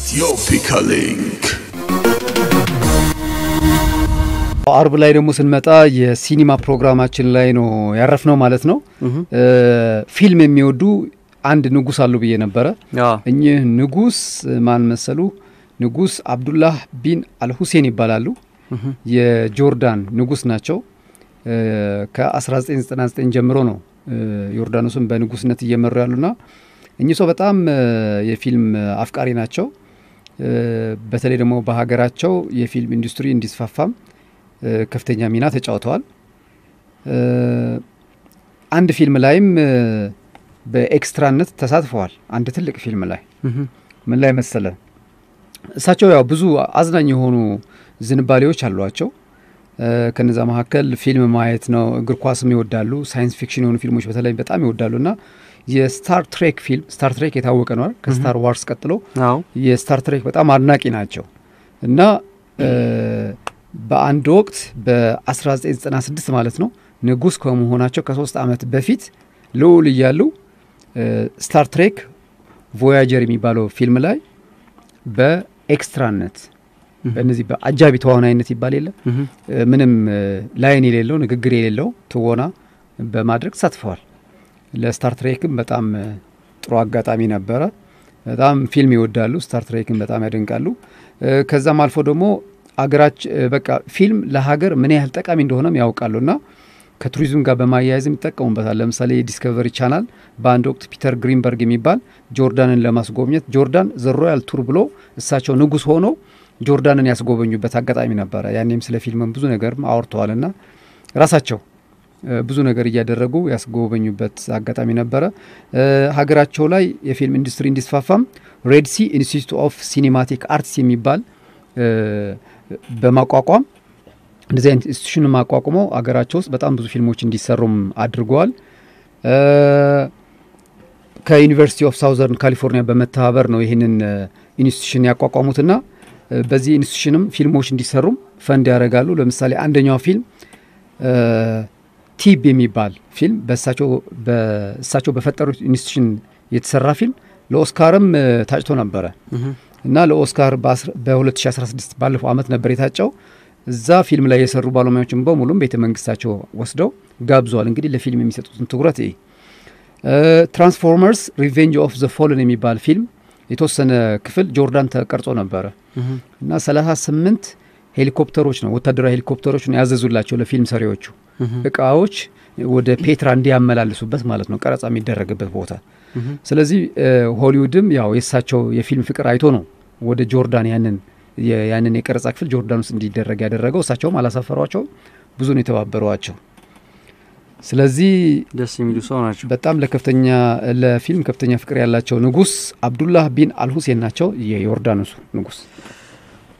Ethiopia Link አርብ ላይ ደግሞ ስንመጣ የሲኒማ ፕሮግራማችን ላይ ነው ያረፍነው ማለት ነው። ፊልም የሚወዱ አንድ ንጉስ አሉ ብዬ ነበር። እኚህ ንጉስ ማን መሰሉ? ንጉስ አብዱላህ ቢን አልሁሴን ይባላሉ። የጆርዳን ንጉስ ናቸው። ከ1999 ጀምሮ ነው ዮርዳኖስን በንጉስነት እየመሩ ያሉና እኚህ ሰው በጣም የፊልም አፍቃሪ ናቸው። በተለይ ደግሞ በሀገራቸው የፊልም ኢንዱስትሪ እንዲስፋፋም ከፍተኛ ሚና ተጫውተዋል። አንድ ፊልም ላይም በኤክስትራነት ተሳትፈዋል። አንድ ትልቅ ፊልም ላይ ምን ላይ መሰለ? እሳቸው ያው ብዙ አዝናኝ የሆኑ ዝንባሌዎች አሏቸው። ከነዛ መካከል ፊልም ማየት ነው፣ እግር ኳስም ይወዳሉ፣ ሳይንስ ፊክሽን የሆኑ ፊልሞች በተለይ በጣም ይወዳሉና የስታር ትሬክ ፊልም ስታር ትሬክ የታወቀ ነው ከስታር ዋርስ ቀጥሎ የስታር ትሬክ በጣም አድናቂ ናቸው እና በአንድ ወቅት በ1996 ማለት ነው ንጉስ ከመሆናቸው ከ3 አመት በፊት ልዑል እያሉ ስታር ትሬክ ቮያጀር የሚባለው ፊልም ላይ በኤክስትራነት በእነዚህ በአጃቢ ተዋናይነት ይባል የለ ምንም ላይን የሌለው ንግግር የሌለው ትወና በማድረግ ተሳትፈዋል። ለስታር ትሬክም በጣም ጥሩ አጋጣሚ ነበረ። በጣም ፊልም ይወዳሉ፣ ስታር ትሬክም በጣም ያደንቃሉ። ከዛም አልፎ ደግሞ በቃ ፊልም ለሀገር ምን ያህል ጠቃሚ እንደሆነም ያውቃሉና ከቱሪዝም ጋር በማያያዝም ይጠቀሙበታል። ለምሳሌ ዲስከቨሪ ቻናል በአንድ ወቅት ፒተር ግሪንበርግ የሚባል ጆርዳንን ለማስጎብኘት ጆርዳን ዘ ሮያል ቱር ብሎ እሳቸው ንጉስ ሆነው ጆርዳንን ያስጎበኙበት አጋጣሚ ነበረ። ያኔም ስለ ፊልም ብዙ ነገር አውርተዋልና ራሳቸው ብዙ ነገር እያደረጉ ያስጎበኙበት አጋጣሚ ነበረ። ሀገራቸው ላይ የፊልም ኢንዱስትሪ እንዲስፋፋም ሬድ ሲ ኢንስቲትዩት ኦፍ ሲኒማቲክ አርትስ የሚባል በማቋቋም እንደዚህ አይነት ኢንስቲትዩሽን ማቋቋመው አገራቸው ውስጥ በጣም ብዙ ፊልሞች እንዲሰሩም አድርገዋል። ከዩኒቨርሲቲ ኦፍ ሳውዘርን ካሊፎርኒያ በመተባበር ነው ይህንን ኢንስቲትዩሽን ያቋቋሙትና በዚህ ኢንስቲትዩሽንም ፊልሞች እንዲሰሩም ፈንድ ያደርጋሉ። ለምሳሌ አንደኛው ፊልም ቲብ የሚባል ፊልም በእሳቸው በፈጠሩት ኢንስቲትዩሽን የተሰራ ፊልም ለኦስካርም ታጭቶ ነበረ እና ለኦስካር በ2016 ባለፈው አመት ነበር የታጨው። እዛ ፊልም ላይ የሰሩ ባለሙያዎችን በሙሉም ቤተ መንግስታቸው ወስደው ጋብዘዋል። እንግዲህ ለፊልም የሚሰጡትን ትኩረት ትራንስፎርመርስ ሪቬንጅ ኦፍ ዘ ፎለን የሚባል ፊልም የተወሰነ ክፍል ጆርዳን ተቀርጾ ነበረ እና 38 ሄሊኮፕተሮች ነው ወታደራዊ ሄሊኮፕተሮች ነው ያዘዙላቸው ለፊልም ሰሪዎቹ እቃዎች ወደ ፔትራ እንዲያመላልሱበት ማለት ነው ቀረጻ የሚደረግበት ቦታ። ስለዚህ ሆሊውድም ያው የሳቸው የፊልም ፍቅር አይቶ ነው ወደ ጆርዳን ያንን የቀረጻ ክፍል ጆርዳን ውስጥ እንዲደረግ ያደረገው። እሳቸውም አላሳፈሯቸው፣ ብዙ ነው የተባበሯቸው። ስለዚህ ደስ የሚሉ ሰው ናቸው። በጣም ለፊልም ከፍተኛ ፍቅር ያላቸው ንጉስ አብዱላህ ቢን አልሁሴን ናቸው የዮርዳኖሱ ንጉስ።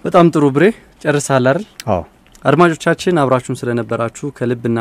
በጣም ጥሩ ብሬ ጨርሳል አይደል? አዎ። አድማጮቻችን አብራችሁን ስለነበራችሁ ከልብና